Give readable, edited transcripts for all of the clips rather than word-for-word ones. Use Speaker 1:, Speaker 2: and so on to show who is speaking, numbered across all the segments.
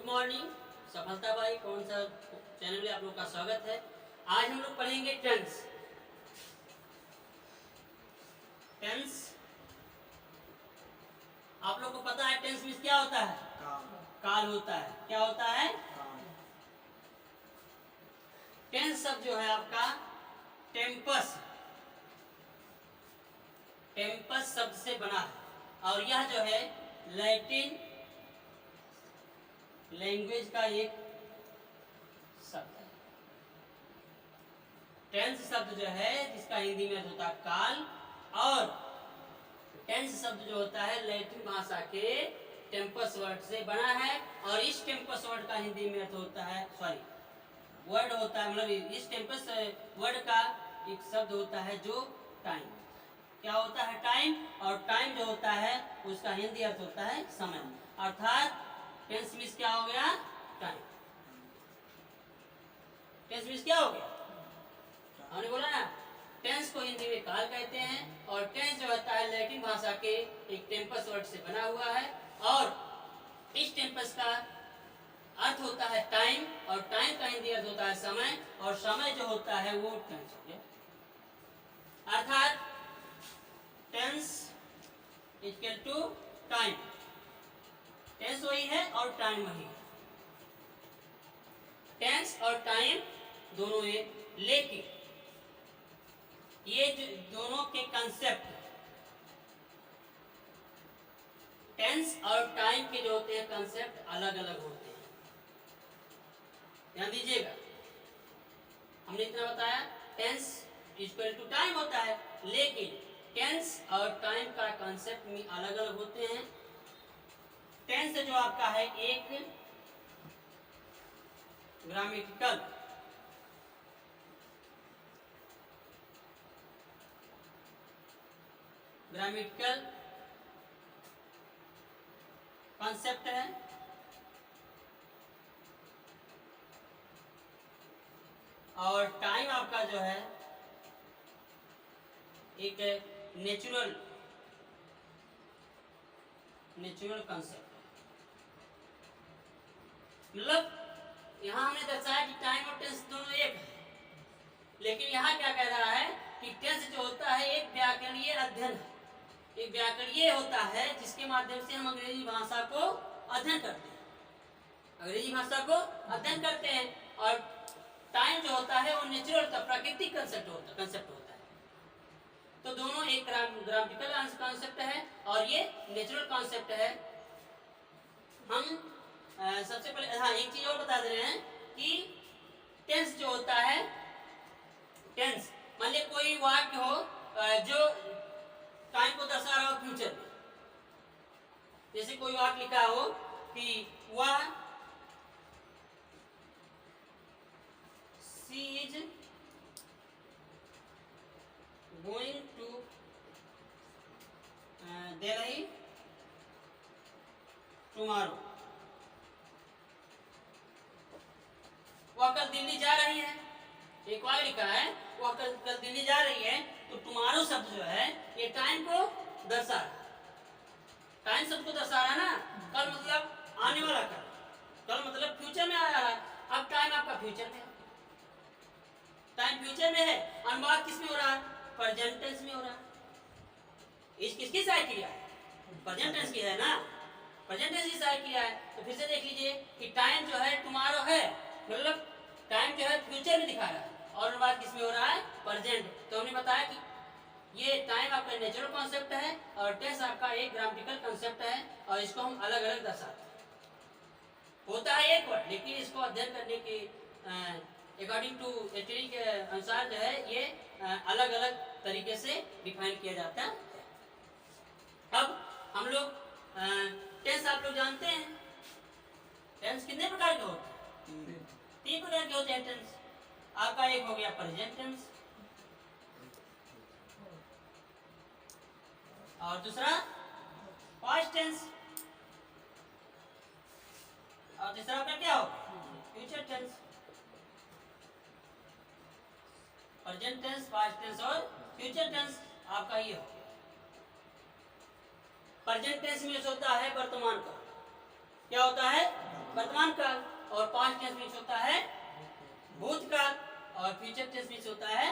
Speaker 1: Morning सफलता भाई कौन सा चैनल में आप लोग का स्वागत है। आज हम लोग पढ़ेंगे टेंस। टेंस आप लोग को पता है टेंस मीन्स क्या होता है? काल होता है। क्या होता है? टेंस शब्द जो है आपका टेम्पस शब्द से बना है और यह जो है लैटिन लैंग्वेज का एक शब्द है। टेंस शब्द जो है जिसका हिंदी में होता है काल, और टेंस शब्द जो होता है लैटिन भाषा के टेम्पस वर्ड से बना है। और इस टेम्पस वर्ड का हिंदी में होता है वर्ड होता है, मतलब इस टेम्पस वर्ड का एक शब्द होता है जो टाइम। क्या होता है? टाइम। और टाइम जो होता है उसका हिंदी अर्थ होता है समय। अर्थात टेंस मीन्स क्या हो गया? टाइम। टेंस मीन्स क्या हो गया? हमने बोला ना टेंस को हिंदी में काल कहते हैं, और टेंस जो होता है लैटिन भाषा के एक टेम्पस वर्ड से बना हुआ है, और इस टेम्पस का अर्थ होता है टाइम, और टाइम का हिंदी अर्थ होता है समय, और समय जो होता है वो टेंस हो गया। अर्थात tense equal to time. Tense वही है और टाइम वही है। टेंस और टाइम दोनों एक, लेकिन ये जो दोनों के कंसेप्ट टेंस और टाइम के जो होते हैं कंसेप्ट अलग अलग होते हैं। ध्यान दीजिएगा, हमने इतना बताया टेंस इक्वल टू टाइम होता है, लेकिन टेंस और टाइम का कंसेप्ट में अलग अलग होते हैं। टेंस जो आपका है एक ग्रामेटिकल कॉन्सेप्ट है, और टाइम आपका जो है एक नेचुरल कॉन्सेप्ट है। मतलब यहाँ हमने दर्शाया कि टाइम और टेंस दोनों एक है, लेकिन यहाँ क्या कह रहा है कि टेंस जो होता है एक व्याकरणीय अध्ययन है। एक व्याकरणीय होता है जिसके माध्यम से हम अंग्रेजी भाषा को अध्ययन करते हैं, और टाइम जो होता है वो नेचुरल का प्राकृतिक कंसेप्ट होता है। तो दोनों एक ग्रामेटिकल कॉन्सेप्ट है और ये नेचुरल कॉन्सेप्ट है। हम सबसे पहले एक चीज और बता दे रहे हैं कि टेंस जो होता है, टेंस मान लीजिए कोई वाक्य हो जो टाइम को दर्शा रहा हो फ्यूचर में। जैसे कोई वाक्य लिखा हो कि वह she is going to Delhi tomorrow. वह कल दिल्ली जा रही है। एक वाक्य लिखा है वह कल दिल्ली जा रही है, तो टुमारो शब्द जो है ये टाइम को दर्शा रहा है। टाइम शब्द को दर्शा रहा है ना। कल मतलब आने वाला कल मतलब फ्यूचर में आ रहा है। अब टाइम आपका फ्यूचर में है, टाइम फ्यूचर में है, और बात किस में हो रहा है? प्रेजेंट टेंस में हो रहा है। किसकी सहायक क्रिया है? प्रेजेंट टेंस की है ना, प्रेजेंट टेंस की सहायक क्रिया है। तो फिर से देख लीजिए कि टाइम जो है टुमारो है, मतलब टाइम जो है फ्यूचर में दिखा रहा है, और बात किसमें हो रहा है? प्रेजेंट। तो हमने बताया कि ये टाइम आपका नेचुरल कॉन्सेप्ट है और टेंस आपका एक ग्रामेटिकल कॉन्सेप्ट है, और इसको हम अलग अलग दर्शाते हैं। होता है एक वर्ड, लेकिन इसको अध्ययन करने के अकॉर्डिंग टू थियरी के अनुसार जो है ये अलग अलग तरीके से डिफाइन किया जाता है। अब हम लोग टेंस आप लोग जानते हैं, टेंस कितने प्रकार के होते हैं? 3 प्रकार के होते हैं टेंस। आपका एक हो गया प्रेजेंट टेंस, और दूसरा पास्ट टेंस, और तीसरा आपका क्या होगा? Future tense. Present tense, past tense और फ्यूचर टेंस आपका ये हो। प्रेजेंट टेंस में होता है वर्तमान का। क्या होता है? वर्तमान काल, और पास्ट टेंस मीन्स होता है भूतकाल, और फ्यूचर टेंस मीन्स होता है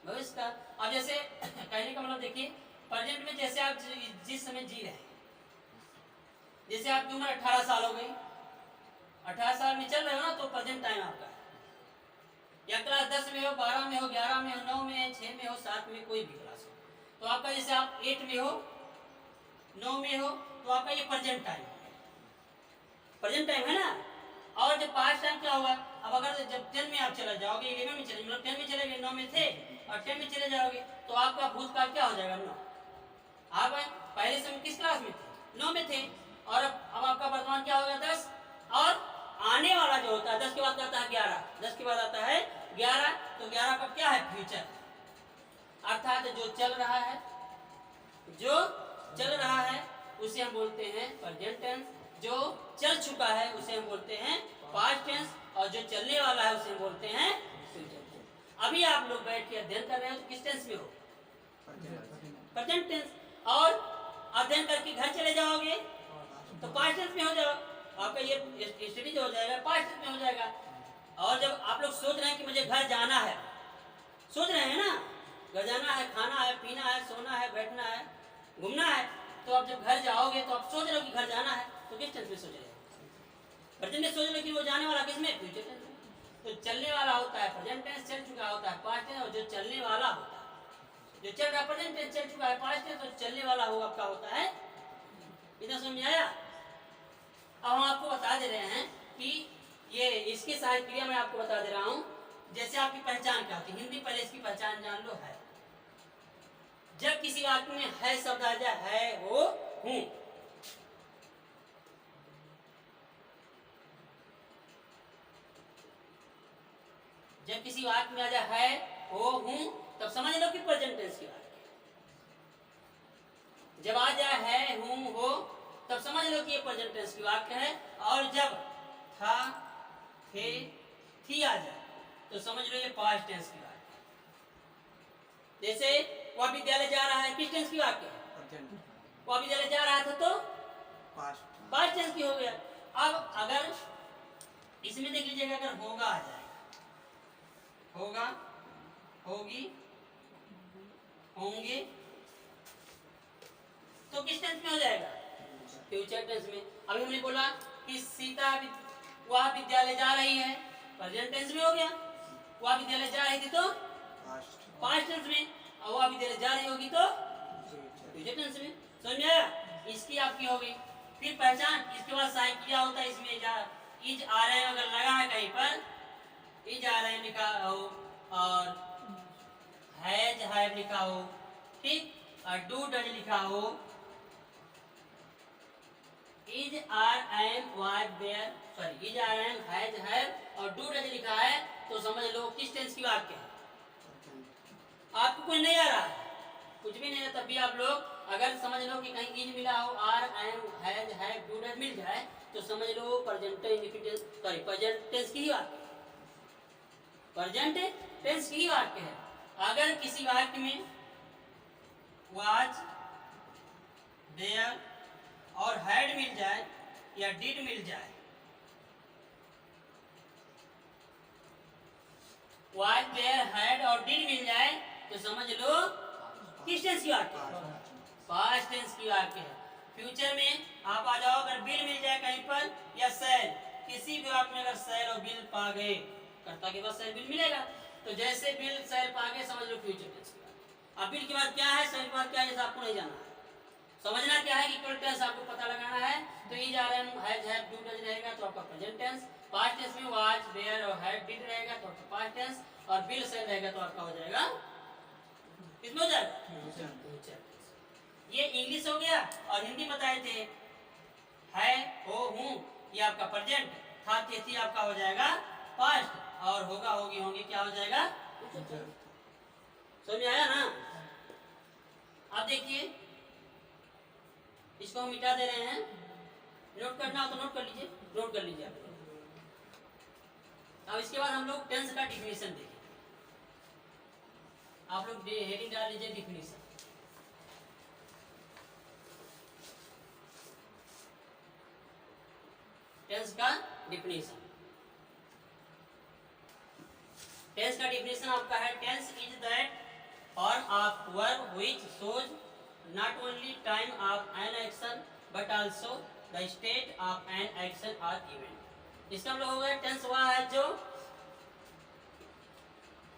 Speaker 1: भविष्य काल। अब जैसे कहने का मतलब देखिए, प्रेजेंट में जैसे आप जिस समय जी रहे हैं, जैसे आपकी उम्र 18 साल हो गई, 18 साल में चल रहे हो ना, तो प्रेजेंट टाइम आपका है। या क्लास 10 में हो, 12 में हो, 11 में हो, 9 में, 6 में हो, 7 में, कोई भी क्लास हो, तो आपका जैसे आप 8 में हो, 9 में हो, तो आपका ये प्रेजेंट टाइम है, प्रेजेंट टाइम है ना। और जब पास्ट टाइम क्या होगा, अब अगर जब 10 में आप चला जाओगे, 11 में चले, मतलब 10 में चले गए, 9 में थे और 10 में चले जाओगे, तो आपका भूतकाल क्या हो जाएगा, 9। आप पहले समय किस क्लास में थे, 9 में थे, और अब आपका वर्तमान क्या होगा, 10, और आने वाला जो होता है 10 के बाद आता है 11, 10 के बाद आता है 11, तो 11 का क्या है, फ्यूचर, अर्थात जो चल रहा है, जो चल रहा है उसे हम बोलते हैं प्रेजेंट टेंस, जो चल चुका है उसे हम बोलते हैं पास्ट टेंस, और जो चलने वाला है उसे हम बोलते हैं फ्यूचर टेंस। अभी आप लोग बैठ के अध्ययन कर रहे हो तो किस टेंस में हो, प्रेजेंट टेंस, और अध्ययन करके घर चले जाओगे तो पास्ट टेंस में हो जाओ, आपका ये स्टडी जो हो जाएगा पास्ट टेंस में हो जाएगा। और जब आप लोग सोच रहे हैं कि मुझे घर जाना है, सोच रहे हैं ना, घर जाना है, खाना है, पीना है, सोना है, बैठना है, घूमना है, तो आप जब घर जाओगे तो आप सोच रहे हो कि घर जाना है, तो किस टेंस में सोच रहे हो, प्रेजेंट में सोच रहे हो, कि वो जाने वाला किस में, फ्यूचर टेंस में। तो चलने वाला होता है प्रेजेंट टेंस, चल चुका होता है पास्ट टेंस, और जो चलने वाला होता है, जो चल रहा प्रेजेंट टेंस, चल चुका है पास्ट टेंस, और चलने वाला होगा आपका होता है, इतना समझ में आया। अब हम आपको बता दे रहे हैं कि ये इसकी सहायक क्रिया मैं आपको बता दे रहा हूं, जैसे आपकी पहचान क्या होती है, हिंदी पहले इसकी पहचान जान लो, है। जब किसी वाक्य में है शब्द आ जाए, है, हो, हूं, जब किसी वाक्य में आ जाए है, हो, हूं, तब समझ लो कि प्रेजेंट टेंस की बात है। जब आ जाए है, हूं, हो, तब समझ लो कि ये प्रेजेंट टेंस की वाक्य है। और जब था, थे, थी आ जाए तो समझ लो ये पास्ट टेंस की वाक्य है। जैसे वह विद्यालय जा रहा है, किस टेंस की वाक्य है, वह विद्यालय जा रहा था, तो पास्ट टेंस की हो गया। अब अगर इसमें देख लीजिएगा, अगर होगा आ जाएगा, होगा, होगी, होंगे, तो किस टेंस में हो जाएगा, फ्यूचर टेंस में। अभी हमने बोला कि सीता वह विद्यालय जा रही है, प्रेजेंट टेंस में हो गया, वह विद्यालय जा रही थी तो पास्ट टेंस में, और वह विद्यालय जा रही होगी तो फ्यूचर टेंस में। समझ में आया, इसकी आपकी हो गई। फिर पहचान, इसके बाद सहायक क्रिया होता है, इसमें इज आ रहे हैं अगर लगा है कहीं पर, इज आ रहे हैं लिखा हो, और हैज लिखा हो, ठीक, और डू डज लिखा हो, is are am was were, sorry is are am has have और डू डज लिखा है, तो समझ लो किस टेंस की वाक्य है। आपको कुछ नहीं आ रहा है, कुछ भी नहीं है, तब भी आप लोग अगर समझ लो कि कहीं इज मिला हो, are am has have do does मिल जाए, तो समझ लो प्रेजेंट टेंस की ही वाक्य है, प्रेजेंट टेंस की ही वाक्य है। अगर किसी वाक्य में वाज, देयर और हैड मिल जाए या डिड मिल जाए, वाज, देयर, हैड और डिड मिल जाए, तो समझ लो किस टेंस की वाक्य है, पास्ट टेंस की वाक्य है। फ्यूचर में आप आ जाओ, अगर बिल मिल जाए कहीं पर या सेल, किसी भी वाक्य में अगर सेल और बिल पा गए, कर्ता के पास सेल बिल मिलेगा, तो जैसे बिल सेल पा गए समझ लो फ्यूचर टेंस की बात। अब बिल के बाद क्या है, सेल के बाद क्या है, आपको नहीं जाना है, समझना क्या है कि इक्वल टेंस आपको पता लगाना है। तो is are am has have do does रहेगा तो आपका प्रेजेंट टेंस, पास्ट टेंस में वाज, वेयर और हैड डिड रहेगा तो आपका पास्ट टेंस, और बिल सेल रहेगा तो आपका हो जाएगा, किसमें हो जाएगा, फ्यूचर। ये इंग्लिश हो गया, और हिंदी बताए थे, है, हो, हूं, ये आपका प्रेजेंट, था, थी आपका हो जाएगा पास्ट, और होगा, होगी, होंगे क्या हो जाएगा, समझ में आया ना। अब देखिए इसको हम मिटा दे रहे हैं, नोट करना हो तो नोट कर लीजिए, नोट कर लीजिए आप। अब इसके बाद हम लोग टेंस का डिफिनीशन देखें, आप लोग हेडिंग डाल लीजिए डिफिनीशन। टेंस का डिफिनेशन। टेंस का डिफिनेशन आपका है, tense is that form of verb which shows not only time of an action but also the state of an action और इवेंट। इसका मतलब होगा टेंस वह है जो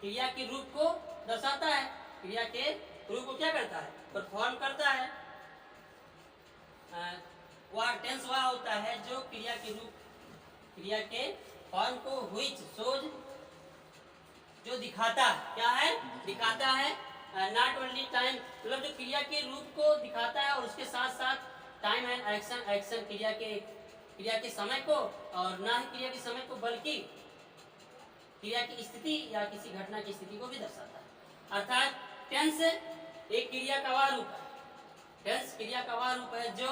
Speaker 1: क्रिया के रूप को दर्शाता है, क्रिया के रूप को क्या करता है, परफॉर्म करता है। वह टेंस वह होता है जो क्रिया के रूप, क्रिया के फॉर्म को व्हिच शोज, जो दिखाता है, क्या है, दिखाता है। नॉट ओनली टाइम, मतलब जो क्रिया के रूप को दिखाता है और उसके साथ साथ टाइम एंड एक्शन, एक्शन क्रिया के समय को, और ना ही क्रिया के समय को बल्कि क्रिया की स्थिति या किसी घटना की स्थिति को भी दर्शाता है। अर्थात टेंस एक क्रिया का वह रूप है, टेंस क्रिया का वह रूप है जो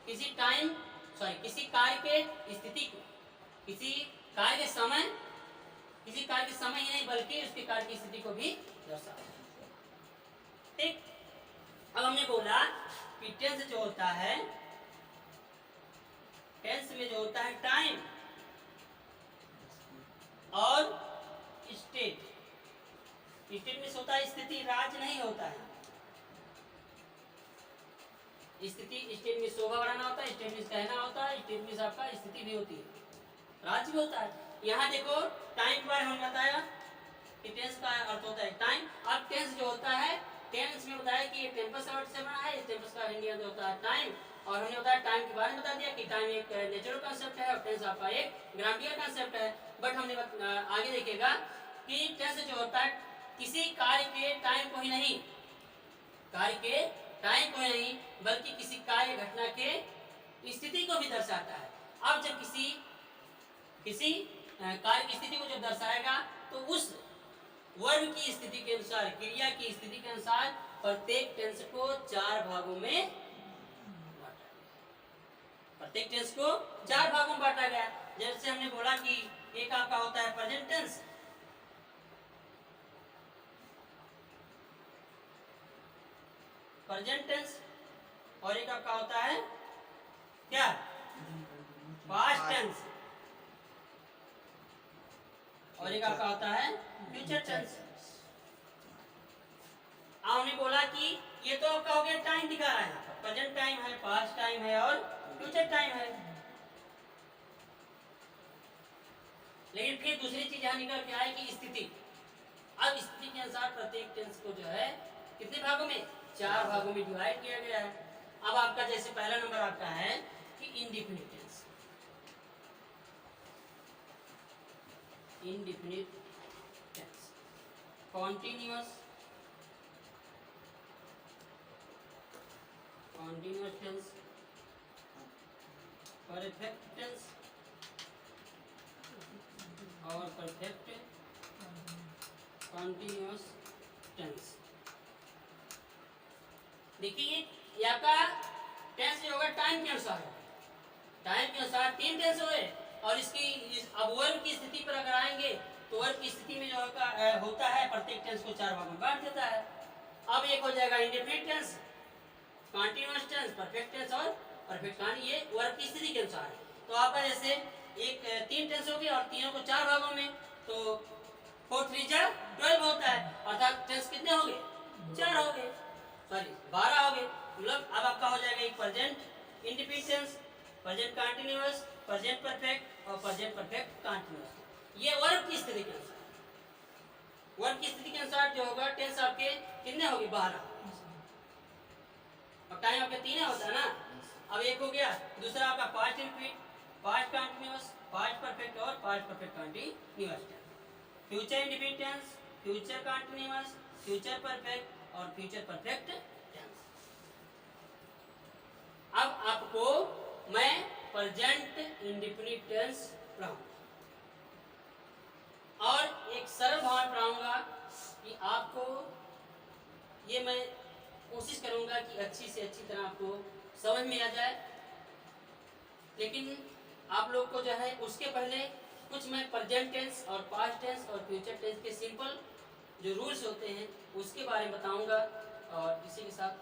Speaker 1: किसी कार्य के स्थिति को, किसी कार्य के समय ही नहीं बल्कि उसके कार्य की स्थिति को भी दर्शाता है। ठीक, अब हमने बोला कि टेंस जो होता है, टेंस में जो होता है टाइम और स्टेट, स्टेट में होता है स्थिति, राज नहीं होता है। स्थिति, स्टेट में शोभा बढ़ाना होता है, स्टेट में कहना होता है, स्टेट में आपका स्थिति भी होती है, राज भी होता है। यहाँ देखो टाइम के बारे में हमने बताया कि टेंस का अर्थ होता है टाइम। अब टेंस जो होता है, टेंस में बताया कि ये टेम्पस वर्ड से बना है, टेम्पस का हिंदी अर्थ होता है टाइम। और हमने बताया टाइम के बारे में बता दिया कि टाइम एक नेचुरल कॉन्सेप्ट है और टेंस आपका एक ग्रामटिकल कॉन्सेप्ट है। बट हमने आगे देखिएगा कि टेंस जो होता है किसी कार्य के टाइम को ही नहीं, कार्य के टाइम को ही नहीं बल्कि किसी कार्य घटना के स्थिति को भी दर्शाता है। अब जब किसी कार्य की स्थिति को जब दर्शाएगा तो उस वर्ब की स्थिति के अनुसार, क्रिया की स्थिति के अनुसार प्रत्येक टेंस को 4 भागों में बांटा गया। जैसे हमने बोला कि एक आपका होता है प्रेजेंट टेंस, और एक आपका होता है क्या, पास्ट टेंस, और एक आपका होता है फ्यूचर टेंस। हमने बोला कि ये तो आपका हो गया टाइम दिखा रहा है, प्रेजेंट टाइम है, पास्ट टाइम है और फ्यूचर टाइम है। लेकिन फिर दूसरी चीज यहाँ निकल के आएगी स्थिति। अब स्थिति के अनुसार प्रत्येक टेंस को जो है कितने भागों में, 4 भागों में डिवाइड किया गया है। अब आपका जैसे पहला नंबर आपका है कि indefinite tense, indefinite tense, continuous tense, perfect tense और परफेक्ट कॉन्टिन्यूअस टेंस। देखिए ये आपका टेंस जो होगा टाइम के अनुसार है, टाइम के अनुसार 3 टेंस हुए। और अब वर्ब की स्थिति पर अगर आएंगे तो वर्ब की स्थिति में जो होता है प्रत्येक टेंस को 4 भागों में बांट देता है। अब एक हो जाएगा indefinite tense, continuous tense, perfect tense और परफेक्ट कॉन्टिन्यूअस, ये वर्ब की स्थिति के अनुसार है। तो आपका जैसे 3 टेंस हो गए और तीनों को 4 भागों में, तो 4 3 जा 12 होता है। अर्थात टेंस कितने हो गए, 4 हो गए, सॉरी 12 हो गए। मतलब अब आपका हो जाएगा एक present indefinite tense, present continuous, present perfect और प्रेजेंट परफेक्ट कॉन्टिन्यूअस। ये वर्ब की स्थिति के अनुसार, वर्ब की स्थिति के अनुसार जो होगा टेंस आपके कितने हो गए, 12। और टाइम आपके 3 होता है ना। अब एक हो गया, दूसरा आपका past indefinite, past continuous, past perfect और past perfect continuous tense, future indefinite tense, future continuous, future perfect और फ्यूचर परफेक्ट टेंस। अब आपको मैं प्रेजेंट इंडेफिनिट टेंस पढ़ाऊंगा और एक सरल भाव पढ़ाऊंगा कि आपको ये मैं कोशिश करूंगा कि अच्छी से अच्छी तरह आपको समझ में आ जाए। लेकिन आप लोग को जो है उसके पहले कुछ मैं प्रेजेंट टेंस और पास्ट टेंस और फ्यूचर टेंस के सिंपल जो रूल्स होते हैं उसके बारे में बताऊंगा और इसी के साथ